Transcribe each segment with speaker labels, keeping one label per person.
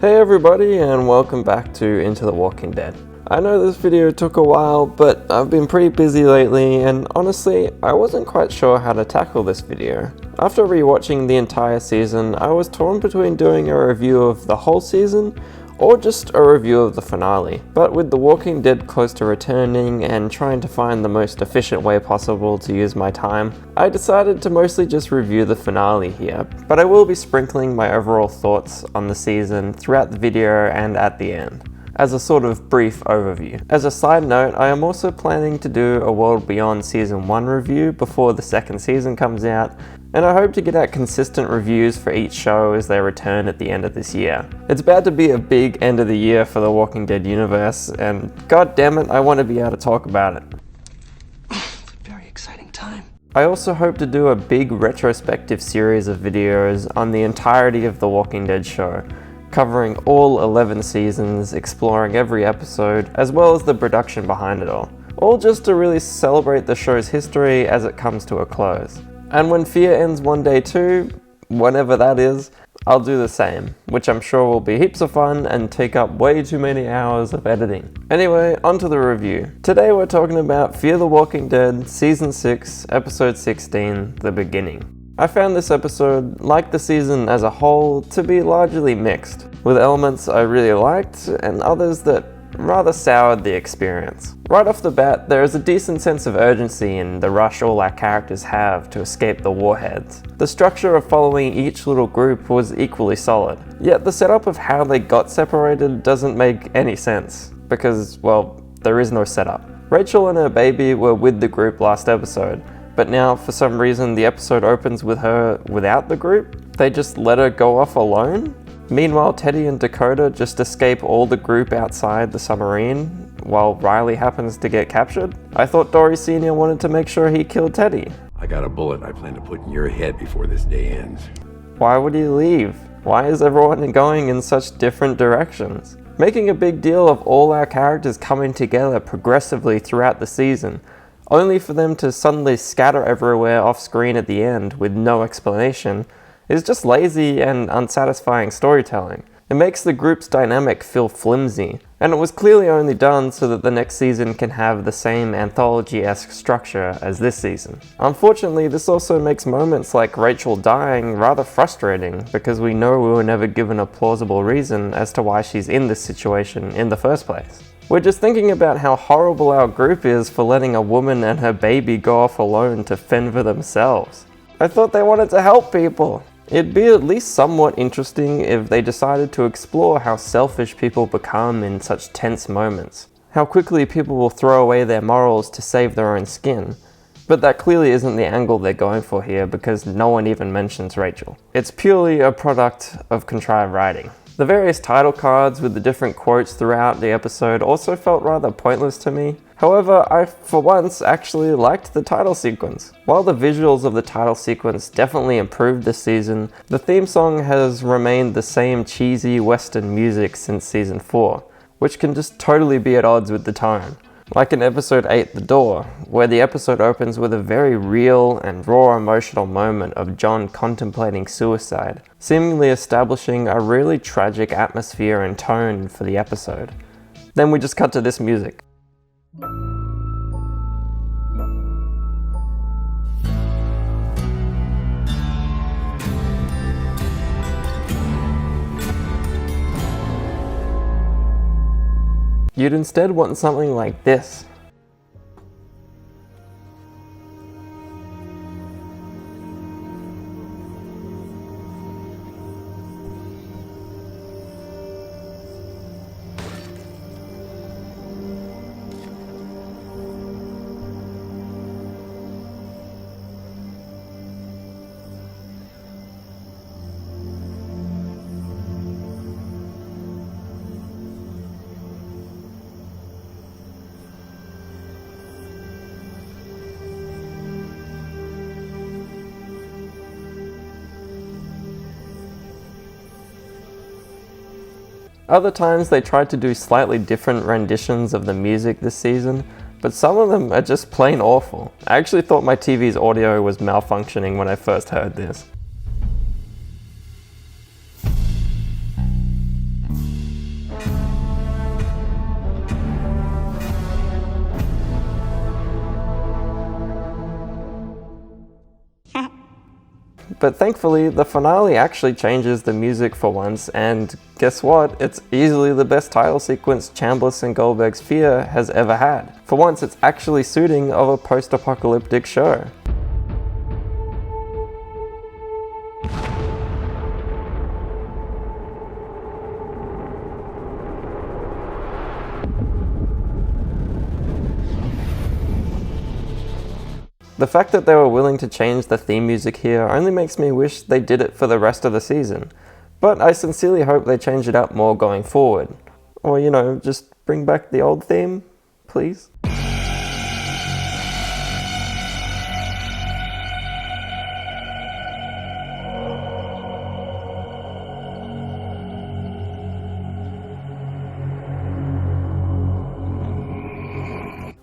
Speaker 1: Hey everybody, and welcome back to Into the Walking Dead. I know this video took a while, but I've been pretty busy lately, and honestly, I wasn't quite sure how to tackle this video. After rewatching the entire season, I was torn between doing a review of the whole season, or just a review of the finale. But with The Walking Dead close to returning and trying to find the most efficient way possible to use my time, I decided to mostly just review the finale here, but I will be sprinkling my overall thoughts on the season throughout the video and at the end, as a sort of brief overview. As a side note, I am also planning to do a World Beyond Season 1 review before the second season comes out, and I hope to get out consistent reviews for each show as they return at the end of this year. It's about to be a big end of the year for the Walking Dead universe, and god damn it, I want to be able to talk about it.
Speaker 2: It's a very exciting time.
Speaker 1: I also hope to do a big retrospective series of videos on the entirety of the Walking Dead show, covering all 11 seasons, exploring every episode, as well as the production behind it all just to really celebrate the show's history as it comes to a close. And when Fear ends one day too, whenever that is, I'll do the same, which I'm sure will be heaps of fun and take up way too many hours of editing. Anyway, onto the review. Today we're talking about Fear the Walking Dead Season 6, Episode 16, The Beginning. I found this episode, like the season as a whole, to be largely mixed, with elements I really liked and others that rather soured the experience. Right off the bat, there is a decent sense of urgency in the rush all our characters have to escape the warheads. The structure of following each little group was equally solid, yet the setup of how they got separated doesn't make any sense, because, well, there is no setup. Rachel and her baby were with the group last episode, but now for some reason the episode opens with her without the group. They just let her go off alone? Meanwhile, Teddy and Dakota just escape all the group outside the submarine, while Riley happens to get captured. I thought Dory Sr. wanted to make sure he killed Teddy.
Speaker 3: I got a bullet I plan to put in your head before this day ends.
Speaker 1: Why would he leave? Why is everyone going in such different directions? Making a big deal of all our characters coming together progressively throughout the season, only for them to suddenly scatter everywhere off screen at the end with no explanation, is just lazy and unsatisfying storytelling. It makes the group's dynamic feel flimsy, and it was clearly only done so that the next season can have the same anthology-esque structure as this season. Unfortunately, this also makes moments like Rachel dying rather frustrating, because we know we were never given a plausible reason as to why she's in this situation in the first place. We're just thinking about how horrible our group is for letting a woman and her baby go off alone to fend for themselves. I thought they wanted to help people. It'd be at least somewhat interesting if they decided to explore how selfish people become in such tense moments, how quickly people will throw away their morals to save their own skin. But that clearly isn't the angle they're going for here, because no one even mentions Rachel. It's purely a product of contrived writing. The various title cards with the different quotes throughout the episode also felt rather pointless to me. However, I for once actually liked the title sequence. While the visuals of the title sequence definitely improved this season, the theme song has remained the same cheesy western music since season 4, which can just totally be at odds with the tone. Like in episode 8, The Door, where the episode opens with a very real and raw emotional moment of John contemplating suicide, seemingly establishing a really tragic atmosphere and tone for the episode. Then we just cut to this music. You'd instead want something like this. Other times they tried to do slightly different renditions of the music this season, but some of them are just plain awful. I actually thought my TV's audio was malfunctioning when I first heard this. but thankfully the finale actually changes the music for once, and guess what? It's easily the best title sequence Chambliss and Goldberg's Fear has ever had. For once, it's actually suiting of a post-apocalyptic show. The fact that they were willing to change the theme music here only makes me wish they did it for the rest of the season. But I sincerely hope they change it up more going forward. Or, you know, just bring back the old theme, please.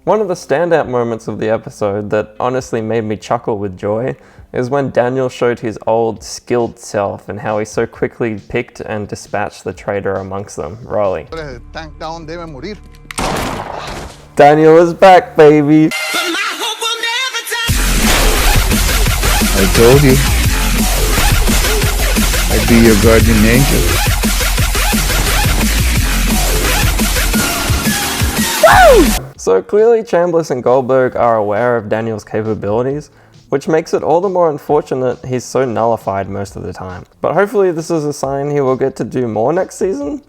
Speaker 1: One of the standout moments of the episode that honestly made me chuckle with joy is when Daniel showed his old, skilled self and how he so quickly picked and dispatched the traitor amongst them, Rolly. Daniel is back, baby!
Speaker 4: I told you. I'd be your guardian angel.
Speaker 1: So clearly Chambliss and Goldberg are aware of Daniel's capabilities, which makes it all the more unfortunate he's so nullified most of the time. But hopefully this is a sign he will get to do more next season.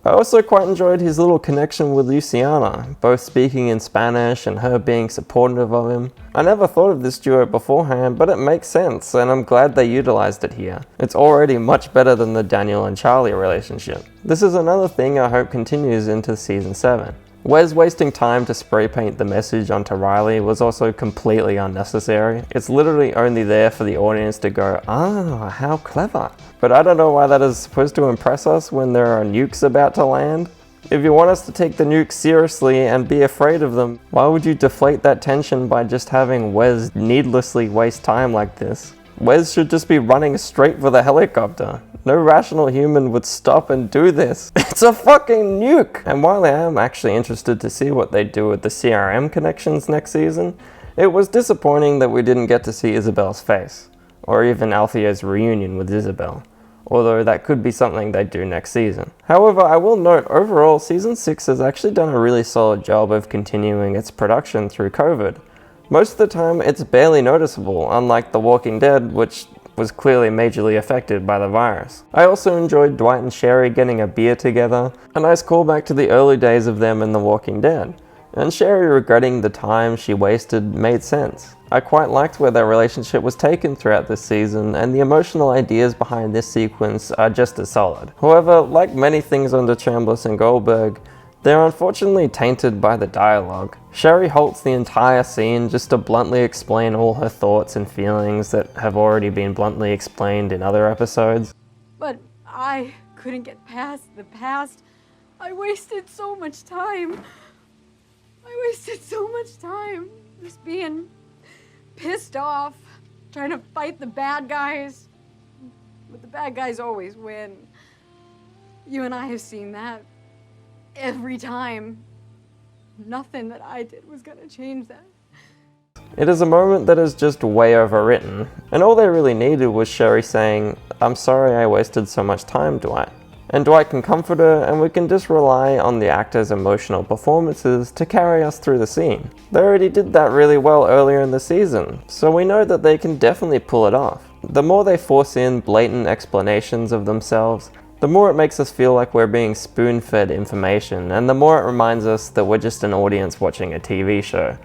Speaker 1: I also quite enjoyed his little connection with Luciana, both speaking in Spanish and her being supportive of him. I never thought of this duo beforehand, but it makes sense, and I'm glad they utilized it here. It's already much better than the Daniel and Charlie relationship. This is another thing I hope continues into season 7. Wes wasting time to spray paint the message onto Riley was also completely unnecessary. It's literally only there for the audience to go, "Ah, how clever." But I don't know why that is supposed to impress us when there are nukes about to land. If you want us to take the nukes seriously and be afraid of them, why would you deflate that tension by just having Wes needlessly waste time like this? Wes should just be running straight for the helicopter. No rational human would stop and do this. It's a fucking nuke! And while I am actually interested to see what they do with the CRM connections next season, it was disappointing that we didn't get to see Isabel's face, or even Althea's reunion with Isabel, although that could be something they do next season. However, I will note overall season 6 has actually done a really solid job of continuing its production through COVID. Most of the time it's barely noticeable, unlike The Walking Dead, which was clearly majorly affected by the virus. I also enjoyed Dwight and Sherry getting a beer together, a nice callback to the early days of them in The Walking Dead, and Sherry regretting the time she wasted made sense. I quite liked where their relationship was taken throughout this season, and the emotional ideas behind this sequence are just as solid. However, like many things under Chambliss and Goldberg, they're unfortunately tainted by the dialogue. Sherry halts the entire scene just to bluntly explain all her thoughts and feelings that have already been bluntly explained in other episodes.
Speaker 5: But I couldn't get past the past. I wasted so much time. Just being pissed off, trying to fight the bad guys. But the bad guys always win. You and I have seen that. Every time. Nothing that I did was gonna change that.
Speaker 1: It is a moment that is just way overwritten, and all they really needed was Sherry saying, "I'm sorry I wasted so much time, Dwight." And Dwight can comfort her, and we can just rely on the actors' emotional performances to carry us through the scene. They already did that really well earlier in the season, so we know that they can definitely pull it off. The more they force in blatant explanations of themselves, the more it makes us feel like we're being spoon-fed information, and the more it reminds us that we're just an audience watching a TV show,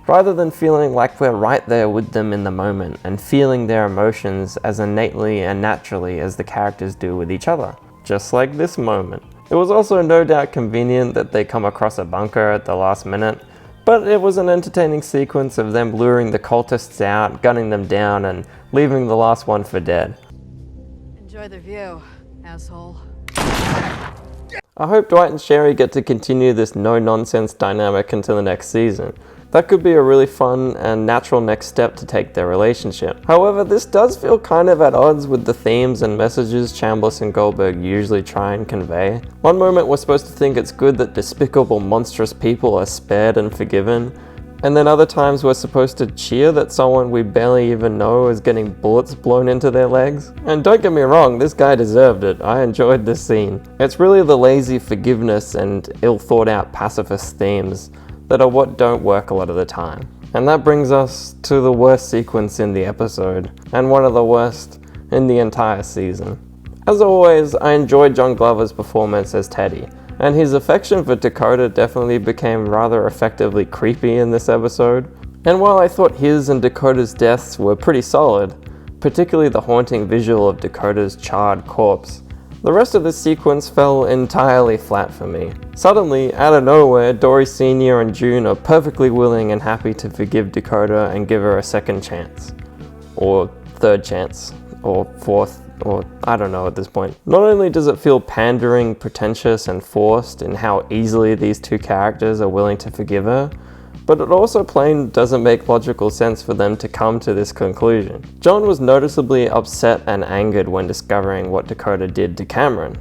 Speaker 1: rather than feeling like we're right there with them in the moment and feeling their emotions as innately and naturally as the characters do with each other, just like this moment. It was also no doubt convenient that they come across a bunker at the last minute, but it was an entertaining sequence of them luring the cultists out, gunning them down, and leaving the last one for dead.
Speaker 5: Enjoy the view, asshole.
Speaker 1: I hope Dwight and Sherry get to continue this no-nonsense dynamic into the next season. That could be a really fun and natural next step to take their relationship. However, this does feel kind of at odds with the themes and messages Chambliss and Goldberg usually try and convey. One moment we're supposed to think it's good that despicable, monstrous people are spared and forgiven, And then other times we're supposed to cheer that someone we barely even know is getting bullets blown into their legs. And don't get me wrong, this guy deserved it. I enjoyed this scene. It's really the lazy forgiveness and ill thought out pacifist themes that are what don't work a lot of the time. And that brings us to the worst sequence in the episode, and one of the worst in the entire season. As always, I enjoyed John Glover's performance as Teddy, and his affection for Dakota definitely became rather effectively creepy in this episode. And while I thought his and Dakota's deaths were pretty solid, particularly the haunting visual of Dakota's charred corpse, the rest of this sequence fell entirely flat for me. Suddenly, out of nowhere, Dory Sr. and June are perfectly willing and happy to forgive Dakota and give her a second chance. Or third chance. Or fourth. Or I don't know at this point. Not only does it feel pandering, pretentious, and forced in how easily these two characters are willing to forgive her, but it also plain doesn't make logical sense for them to come to this conclusion. John was noticeably upset and angered when discovering what Dakota did to Cameron.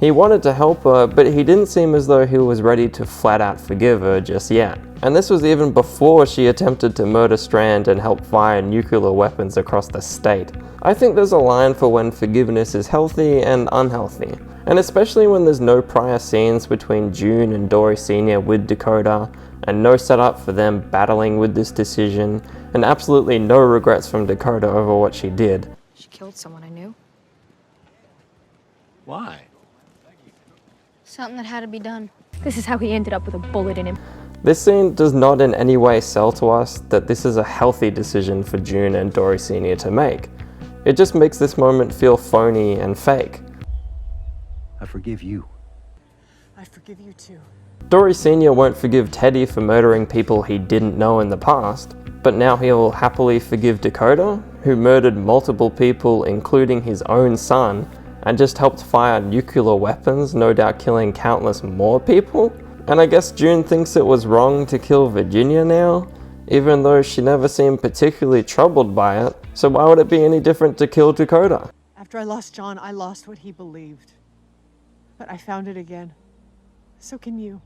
Speaker 1: He wanted to help her, but he didn't seem as though he was ready to flat out forgive her just yet. And this was even before she attempted to murder Strand and help fire nuclear weapons across the state. I think there's a line for when forgiveness is healthy and unhealthy. And especially when there's no prior scenes between June and Dory Sr. with Dakota, and no setup for them battling with this decision, and absolutely no regrets from Dakota over what she did.
Speaker 6: She killed someone I knew.
Speaker 2: Why?
Speaker 6: Something that had to be done. This is how he ended up with a bullet in him.
Speaker 1: This scene does not in any way sell to us that this is a healthy decision for June and Dory Sr. to make. It just makes this moment feel phony and fake.
Speaker 2: I forgive you.
Speaker 7: I forgive you too.
Speaker 1: Dory Sr. won't forgive Teddy for murdering people he didn't know in the past, but now he will happily forgive Dakota, who murdered multiple people including his own son, and just helped fire nuclear weapons, no doubt killing countless more people? And I guess June thinks it was wrong to kill Virginia now, even though she never seemed particularly troubled by it, so why would it be any different to kill Dakota?
Speaker 7: After I lost John, I lost what he believed. But I found it again. So can you.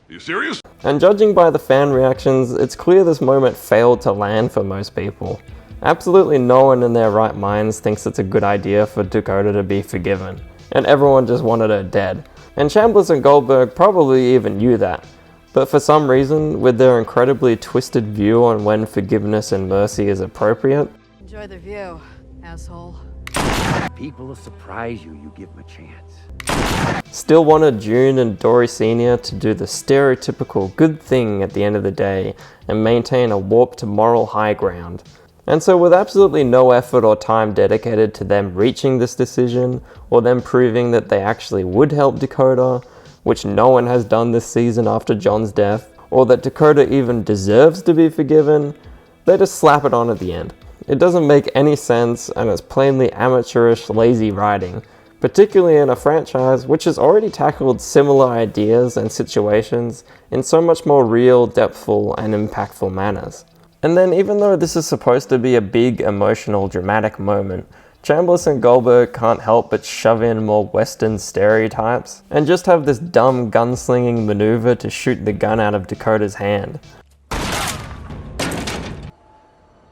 Speaker 8: You serious?
Speaker 1: And judging by the fan reactions, it's clear this moment failed to land for most people. Absolutely no one in their right minds thinks it's a good idea for Dakota to be forgiven, and everyone just wanted her dead. And Chambliss and Goldberg probably even knew that, but for some reason, with their incredibly twisted view on when forgiveness and mercy is appropriate,
Speaker 5: Enjoy the view, asshole.
Speaker 3: People will surprise you, you give them a chance.
Speaker 1: still wanted June and Dory Sr. to do the stereotypical good thing at the end of the day and maintain a warped moral high ground. And so with absolutely no effort or time dedicated to them reaching this decision, or them proving that they actually would help Dakota, which no one has done this season after John's death, or that Dakota even deserves to be forgiven, they just slap it on at the end. It doesn't make any sense, and it's plainly amateurish, lazy writing, particularly in a franchise which has already tackled similar ideas and situations in so much more real, depthful, and impactful manners. And then even though this is supposed to be a big, emotional, dramatic moment, Chambliss and Goldberg can't help but shove in more Western stereotypes, and just have this dumb gunslinging maneuver to shoot the gun out of Dakota's hand.
Speaker 3: My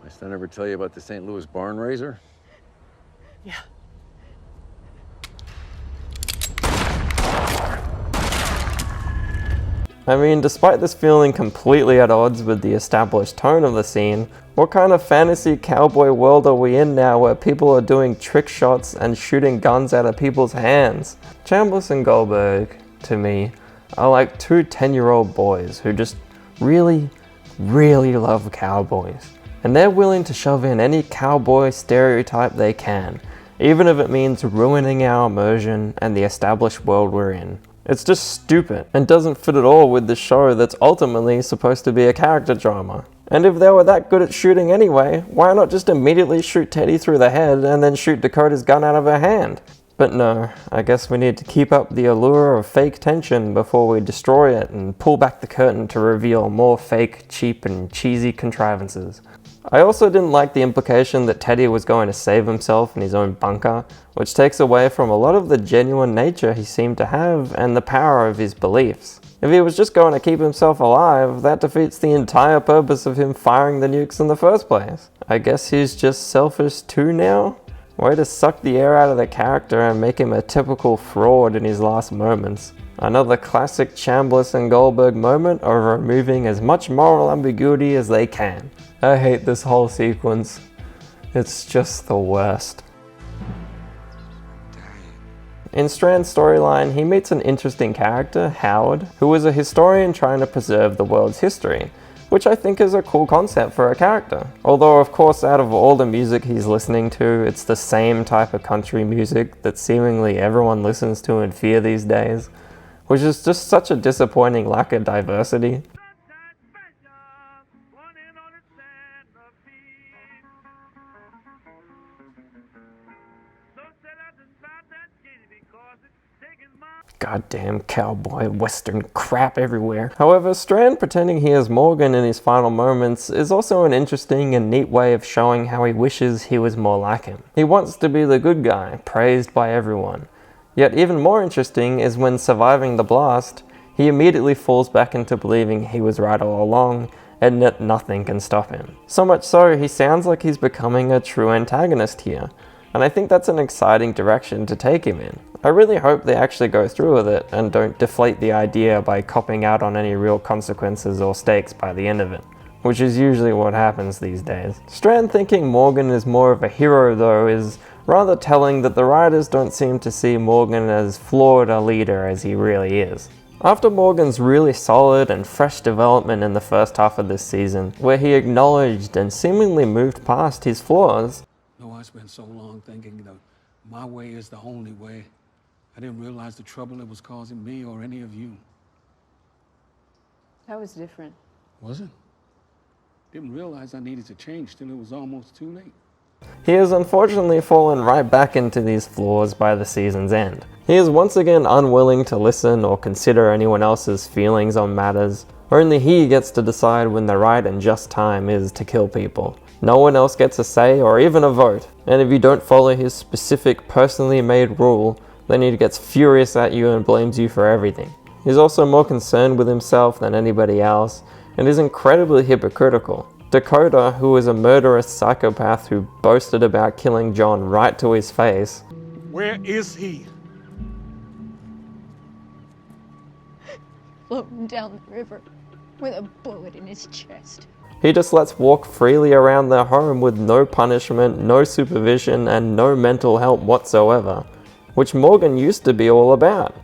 Speaker 3: son ever tell you about the St. Louis barn raiser?
Speaker 7: Yeah.
Speaker 1: I mean, despite this feeling completely at odds with the established tone of the scene, what kind of fantasy cowboy world are we in now where people are doing trick shots and shooting guns out of people's hands? Chambliss and Goldberg, to me, are like two 10-year-old boys who just really, really love cowboys. And they're willing to shove in any cowboy stereotype they can, even if it means ruining our immersion and the established world we're in. It's just stupid and doesn't fit at all with the show that's ultimately supposed to be a character drama. And if they were that good at shooting anyway, why not just immediately shoot Teddy through the head and then shoot Dakota's gun out of her hand? But no, I guess we need to keep up the allure of fake tension before we destroy it and pull back the curtain to reveal more fake, cheap, and cheesy contrivances. I also didn't like the implication that Teddy was going to save himself in his own bunker, which takes away from a lot of the genuine nature he seemed to have and the power of his beliefs. If he was just going to keep himself alive, that defeats the entire purpose of him firing the nukes in the first place. I guess he's just selfish too now? Way to suck the air out of the character and make him a typical fraud in his last moments. Another classic Chambliss and Goldberg moment of removing as much moral ambiguity as they can. I hate this whole sequence. It's just the worst. In Strand's storyline, he meets an interesting character, Howard, who is a historian trying to preserve the world's history, which I think is a cool concept for a character. Although of course out of all the music he's listening to, it's the same type of country music that seemingly everyone listens to in Fear these days, which is just such a disappointing lack of diversity. Goddamn cowboy western crap everywhere. However, Strand pretending he is Morgan in his final moments is also an interesting and neat way of showing how he wishes he was more like him. He wants to be the good guy, praised by everyone. Yet even more interesting is when surviving the blast, he immediately falls back into believing he was right all along and that nothing can stop him. So much so, he sounds like he's becoming a true antagonist here. And I think that's an exciting direction to take him in. I really hope they actually go through with it and don't deflate the idea by copping out on any real consequences or stakes by the end of it, which is usually what happens these days. Strand thinking Morgan is more of a hero though is rather telling that the writers don't seem to see Morgan as flawed a leader as he really is. After Morgan's really solid and fresh development in the first half of this season, where he acknowledged and seemingly moved past his flaws,
Speaker 9: I spent so long thinking that my way is the only way. I didn't realize the trouble it was causing me or any of you.
Speaker 7: That was different.
Speaker 9: Was it? Didn't realize I needed to change till it was almost too late.
Speaker 1: he has unfortunately fallen right back into these flaws by the season's end. He is once again unwilling to listen or consider anyone else's feelings on matters. Only he gets to decide when the right and just time is to kill people. No one else gets a say or even a vote, and if you don't follow his specific personally made rule, then he gets furious at you and blames you for everything. He's also more concerned with himself than anybody else, and is incredibly hypocritical. Dakota, who is a murderous psychopath who boasted about killing John right to his face.
Speaker 9: Where is he?
Speaker 6: Floating down the river with a bullet in his chest.
Speaker 1: He just lets walk freely around their home with no punishment, no supervision, and no mental help whatsoever, which Morgan used to be all about.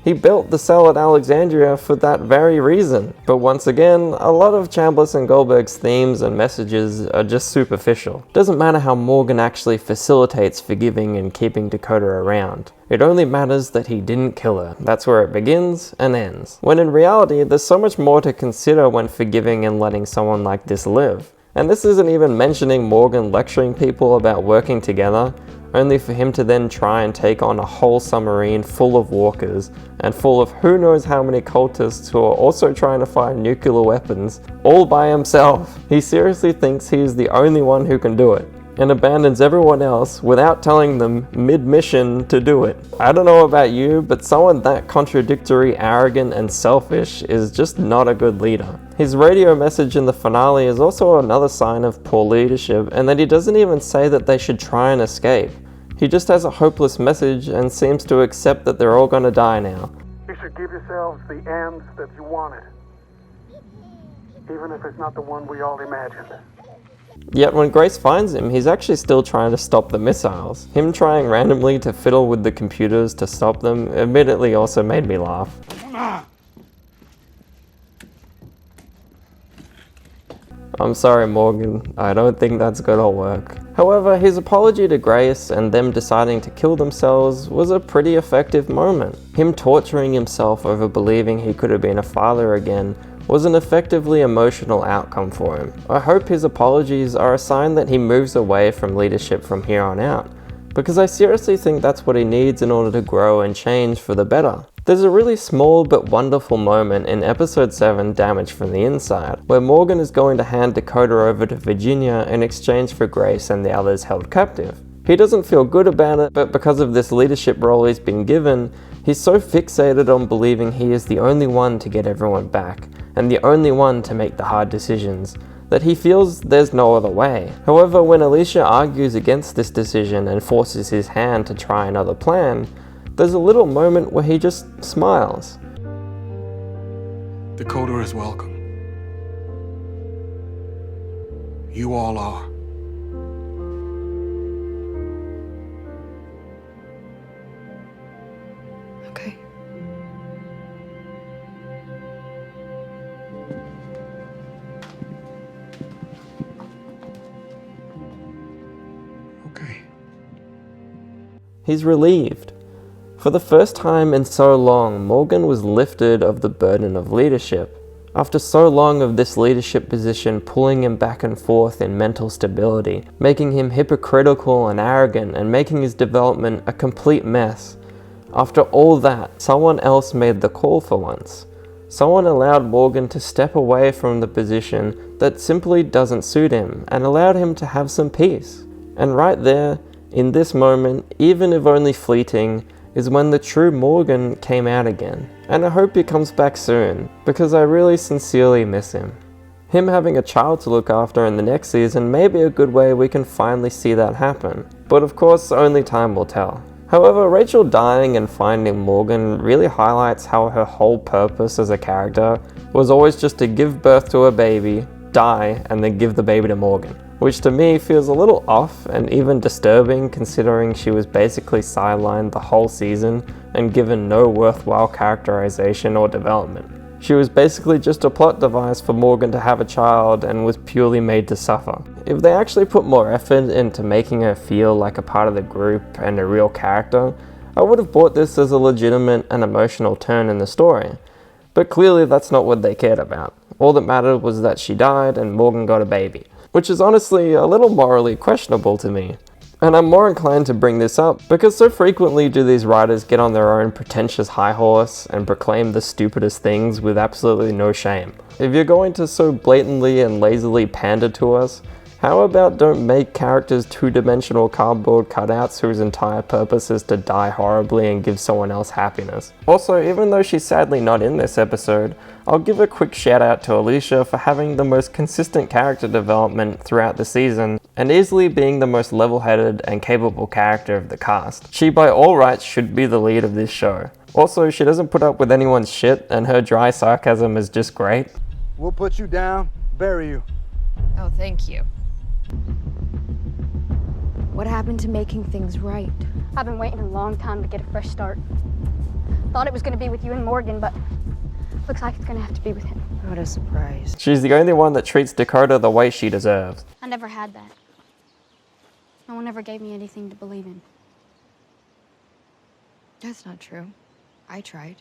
Speaker 1: He built the cell at Alexandria for that very reason. But once again, a lot of Chambliss and Goldberg's themes and messages are just superficial. Doesn't matter how Morgan actually facilitates forgiving and keeping Dakota around. It only matters that he didn't kill her. That's where it begins and ends. When in reality, there's so much more to consider when forgiving and letting someone like this live. And this isn't even mentioning Morgan lecturing people about working together, only for him to then try and take on a whole submarine full of walkers and full of who knows how many cultists who are also trying to find nuclear weapons all by himself. He seriously thinks he is the only one who can do it, and abandons everyone else without telling them mid-mission to do it. I don't know about you, but someone that contradictory, arrogant, and selfish is just not a good leader. His radio message in the finale is also another sign of poor leadership, and that he doesn't even say that they should try and escape. He just has a hopeless message and seems to accept that they're all gonna die now.
Speaker 10: You should give yourselves the ends that you wanted, even if it's not the one we all imagined.
Speaker 1: Yet when Grace finds him, he's actually still trying to stop the missiles. Him trying randomly to fiddle with the computers to stop them admittedly also made me laugh. I'm sorry, Morgan, I don't think that's gonna work. However, his apology to Grace and them deciding to kill themselves was a pretty effective moment. Him torturing himself over believing he could have been a father again was an effectively emotional outcome for him. I hope his apologies are a sign that he moves away from leadership from here on out, because I seriously think that's what he needs in order to grow and change for the better. There's a really small but wonderful moment in episode 7, Damage from the Inside, where Morgan is going to hand Dakota over to Virginia in exchange for Grace and the others held captive. He doesn't feel good about it, but because of this leadership role he's been given, he's so fixated on believing he is the only one to get everyone back, and the only one to make the hard decisions, that he feels there's no other way. However, when Alicia argues against this decision and forces his hand to try another plan, there's a little moment where he just smiles.
Speaker 9: Dakota is welcome. You all are.
Speaker 5: Okay.
Speaker 9: Okay.
Speaker 1: He's relieved. For the first time in so long, Morgan was lifted of the burden of leadership. After so long of this leadership position pulling him back and forth in mental stability, making him hypocritical and arrogant, and making his development a complete mess. After all that, someone else made the call for once. Someone allowed Morgan to step away from the position that simply doesn't suit him and allowed him to have some peace. And right there, in this moment, even if only fleeting, is when the true Morgan came out again. And I hope he comes back soon, because I really sincerely miss him. Him having a child to look after in the next season may be a good way we can finally see that happen. But of course, only time will tell. However, Rachel dying and finding Morgan really highlights how her whole purpose as a character was always just to give birth to a baby, die, and then give the baby to Morgan. Which to me feels a little off and even disturbing, considering she was basically sidelined the whole season and given no worthwhile characterization or development. She was basically just a plot device for Morgan to have a child and was purely made to suffer. If they actually put more effort into making her feel like a part of the group and a real character, I would have bought this as a legitimate and emotional turn in the story. But clearly that's not what they cared about. All that mattered was that she died and Morgan got a baby. Which is honestly a little morally questionable to me. And I'm more inclined to bring this up because so frequently do these writers get on their own pretentious high horse and proclaim the stupidest things with absolutely no shame. If you're going to so blatantly and lazily pander to us, how about don't make characters two-dimensional cardboard cutouts whose entire purpose is to die horribly and give someone else happiness? Also, even though she's sadly not in this episode, I'll give a quick shout out to Alicia for having the most consistent character development throughout the season and easily being the most level-headed and capable character of the cast. She by all rights should be the lead of this show. Also, she doesn't put up with anyone's shit and her dry sarcasm is just great.
Speaker 11: We'll put you down, bury you.
Speaker 6: Oh, thank you.
Speaker 5: What happened to making things right?
Speaker 6: I've been waiting a long time to get a fresh start. Thought it was going to be with you and Morgan, but looks like it's going to have to be with him.
Speaker 5: What a surprise.
Speaker 1: She's the only one that treats Dakota the way she deserves.
Speaker 6: I never had that. No one ever gave me anything to believe in.
Speaker 5: That's not true. I tried.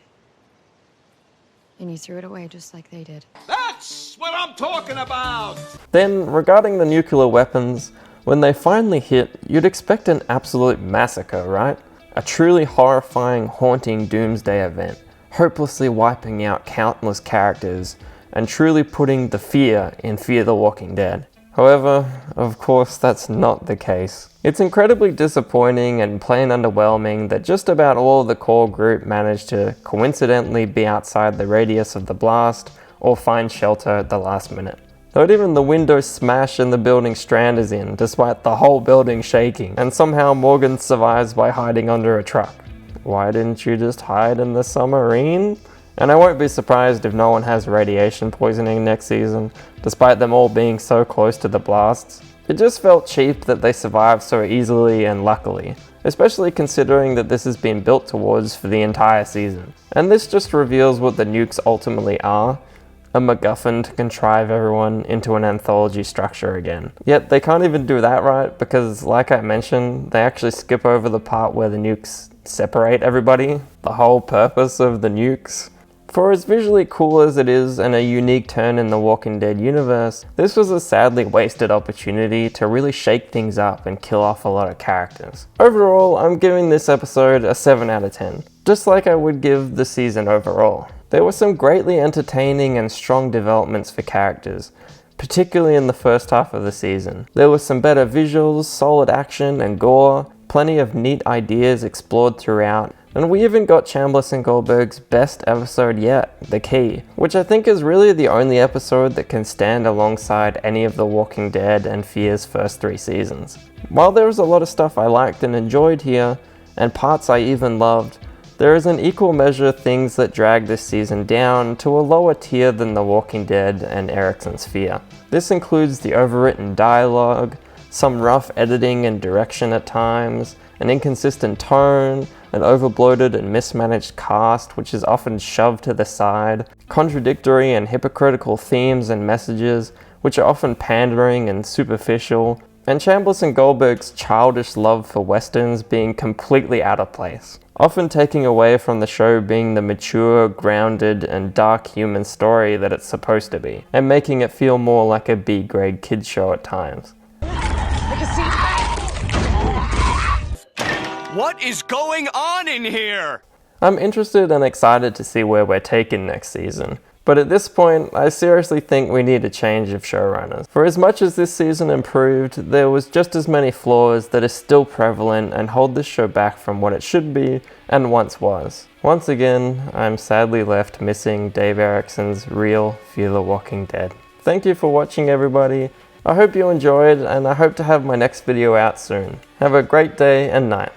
Speaker 5: And you threw it away just like they did.
Speaker 8: That's what I'm talking about!
Speaker 1: Then, regarding the nuclear weapons, when they finally hit, you'd expect an absolute massacre, right? A truly horrifying, haunting doomsday event, hopelessly wiping out countless characters, and truly putting the fear in Fear the Walking Dead. However, of course, that's not the case. It's incredibly disappointing and plain underwhelming that just about all of the core group managed to coincidentally be outside the radius of the blast or find shelter at the last minute. Not even the window smash in the building Strand is in, despite the whole building shaking, and somehow Morgan survives by hiding under a truck. Why didn't you just hide in the submarine? And I won't be surprised if no one has radiation poisoning next season, despite them all being so close to the blasts. It just felt cheap that they survived so easily and luckily, especially considering that this has been built towards for the entire season. And this just reveals what the nukes ultimately are, a MacGuffin to contrive everyone into an anthology structure again. Yet they can't even do that right because, like I mentioned, they actually skip over the part where the nukes separate everybody, the whole purpose of the nukes. For as visually cool as it is and a unique turn in the Walking Dead universe, this was a sadly wasted opportunity to really shake things up and kill off a lot of characters. Overall, I'm giving this episode a 7 out of 10, just like I would give the season overall. There were some greatly entertaining and strong developments for characters, particularly in the first half of the season. There was some better visuals, solid action and gore, plenty of neat ideas explored throughout, and we even got Chambliss and Goldberg's best episode yet, The Key, which I think is really the only episode that can stand alongside any of The Walking Dead and Fear's first 3 seasons. While there was a lot of stuff I liked and enjoyed here, and parts I even loved, there is an equal measure of things that drag this season down to a lower tier than The Walking Dead and Ericsson's Fear. This includes the overwritten dialogue, some rough editing and direction at times, an inconsistent tone, an overbloated and mismanaged cast which is often shoved to the side, contradictory and hypocritical themes and messages which are often pandering and superficial, and Chambliss and Goldberg's childish love for westerns being completely out of place, often taking away from the show being the mature, grounded, and dark human story that it's supposed to be, and making it feel more like a B-grade kids show at times.
Speaker 8: What is going on in here?
Speaker 1: I'm interested and excited to see where we're taken next season, but at this point, I seriously think we need a change of showrunners. For as much as this season improved, there was just as many flaws that are still prevalent and hold this show back from what it should be and once was. Once again, I'm sadly left missing Dave Ericsson's real Fear the Walking Dead. Thank you for watching, everybody. I hope you enjoyed, and I hope to have my next video out soon. Have a great day and night.